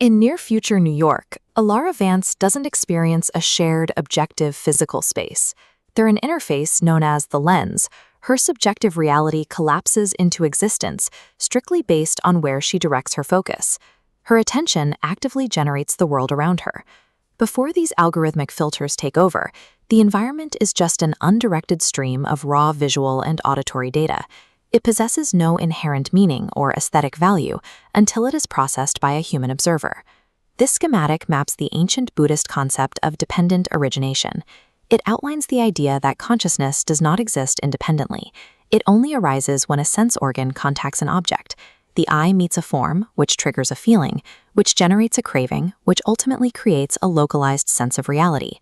In near-future New York, Alara Vance doesn't experience a shared objective physical space. Through an interface known as the lens, her subjective reality collapses into existence strictly based on where she directs her focus. Her attention actively generates the world around her. Before these algorithmic filters take over, the environment is just an undirected stream of raw visual and auditory data. It possesses no inherent meaning or aesthetic value until it is processed by a human observer. This schematic maps the ancient Buddhist concept of dependent origination. It outlines the idea that consciousness does not exist independently. It only arises when a sense organ contacts an object. The eye meets a form, which triggers a feeling, which generates a craving, which ultimately creates a localized sense of reality.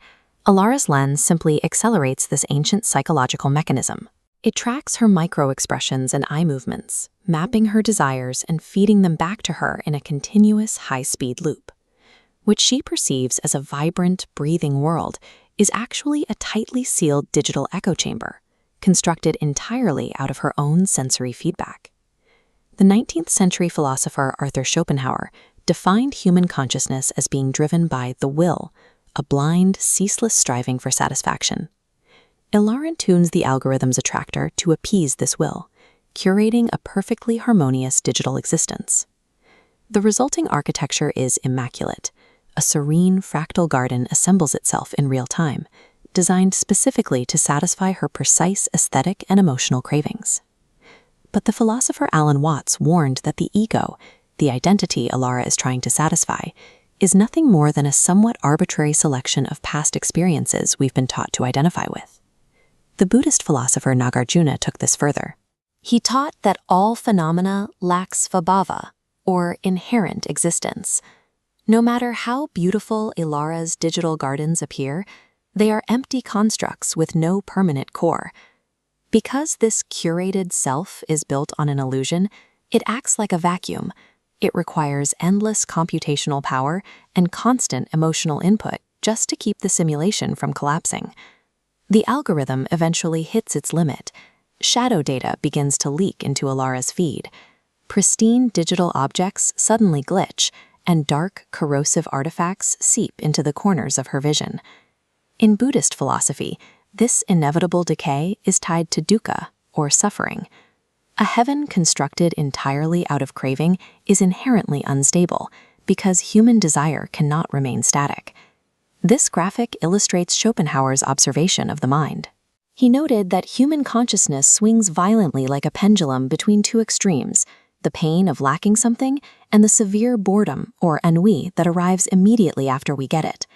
Alara's lens simply accelerates this ancient psychological mechanism. It tracks her micro-expressions and eye movements, mapping her desires and feeding them back to her in a continuous high-speed loop. What she perceives as a vibrant, breathing world is actually a tightly sealed digital echo chamber, constructed entirely out of her own sensory feedback. The 19th century philosopher Arthur Schopenhauer defined human consciousness as being driven by the will, a blind, ceaseless striving for satisfaction. Alara tunes the algorithm's attractor to appease this will, curating a perfectly harmonious digital existence. The resulting architecture is immaculate. A serene fractal garden assembles itself in real time, designed specifically to satisfy her precise aesthetic and emotional cravings. But the philosopher Alan Watts warned that the ego, the identity Alara is trying to satisfy, is nothing more than a somewhat arbitrary selection of past experiences we've been taught to identify with. The Buddhist philosopher Nagarjuna took this further. He taught that all phenomena lack svabhava, or inherent existence. No matter how beautiful Alara's digital gardens appear, they are empty constructs with no permanent core. Because this curated self is built on an illusion, it acts like a vacuum. It requires endless computational power and constant emotional input just to keep the simulation from collapsing. The algorithm eventually hits its limit. Shadow data begins to leak into Alara's feed. Pristine digital objects suddenly glitch, and dark, corrosive artifacts seep into the corners of her vision. In Buddhist philosophy, this inevitable decay is tied to dukkha, or suffering. A heaven constructed entirely out of craving is inherently unstable because human desire cannot remain static. This graphic illustrates Schopenhauer's observation of the mind. He noted that human consciousness swings violently like a pendulum between two extremes, the pain of lacking something and the severe boredom, or ennui, that arrives immediately after we get it.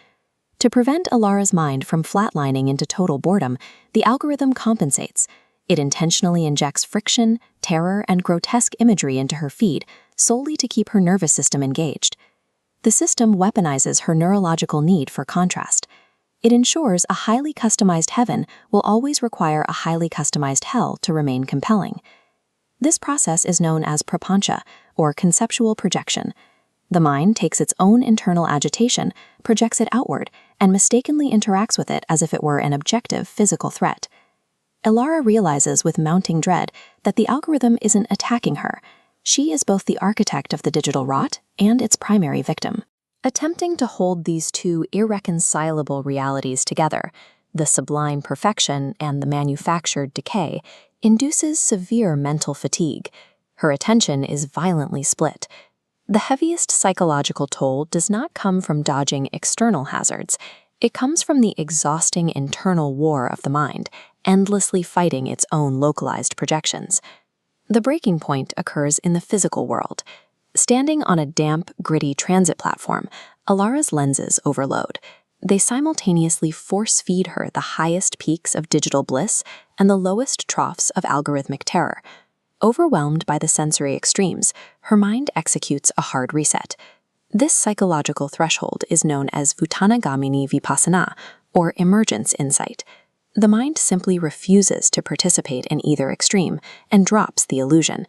To prevent Alara's mind from flatlining into total boredom, the algorithm compensates. It intentionally injects friction, terror, and grotesque imagery into her feed solely to keep her nervous system engaged. The system weaponizes her neurological need for contrast. It ensures a highly customized heaven will always require a highly customized hell to remain compelling. This process is known as prapancha, or conceptual projection. The mind takes its own internal agitation, projects it outward, and mistakenly interacts with it as if it were an objective physical threat. Alara realizes with mounting dread that the algorithm isn't attacking her. She is both the architect of the digital rot and its primary victim. Attempting to hold these two irreconcilable realities together, the sublime perfection and the manufactured decay, induces severe mental fatigue. Her attention is violently split. The heaviest psychological toll does not come from dodging external hazards. It comes from the exhausting internal war of the mind, endlessly fighting its own localized projections. The breaking point occurs in the physical world. Standing on a damp, gritty transit platform, Alara's lenses overload. They simultaneously force-feed her the highest peaks of digital bliss and the lowest troughs of algorithmic terror. Overwhelmed by the sensory extremes, her mind executes a hard reset. This psychological threshold is known as Bhutanagaminī Vipassana, or emergence insight. The mind simply refuses to participate in either extreme and drops the illusion.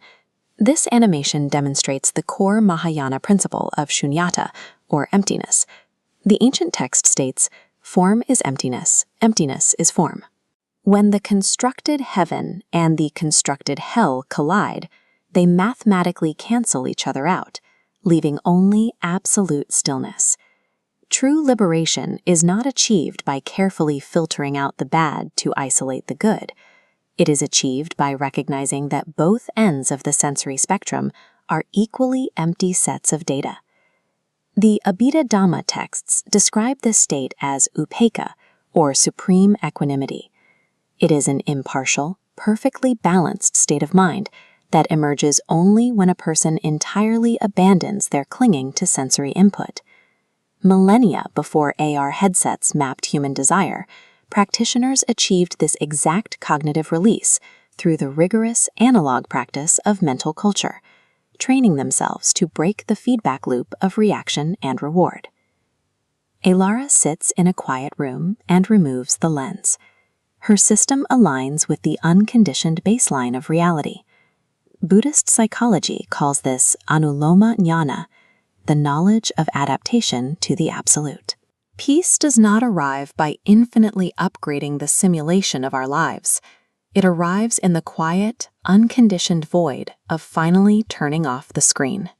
This animation demonstrates the core Mahayana principle of shunyata, or emptiness. The ancient text states, "Form is emptiness, emptiness is form." When the constructed heaven and the constructed hell collide, they mathematically cancel each other out. leaving only absolute stillness. True liberation is not achieved by carefully filtering out the bad to isolate the good. It is achieved by recognizing that both ends of the sensory spectrum are equally empty sets of data. The Abhidhamma texts describe this state as upekkha, or supreme equanimity. It is an impartial, perfectly balanced state of mind that emerges only when a person entirely abandons their clinging to sensory input. Millennia before AR headsets mapped human desire, practitioners achieved this exact cognitive release through the rigorous analog practice of mental culture, training themselves to break the feedback loop of reaction and reward. Alara sits in a quiet room and removes the lens. Her system aligns with the unconditioned baseline of reality. Buddhist psychology calls this Anuloma jnana, the knowledge of adaptation to the absolute. Peace does not arrive by infinitely upgrading the simulation of our lives. It arrives in the quiet, unconditioned void of finally turning off the screen.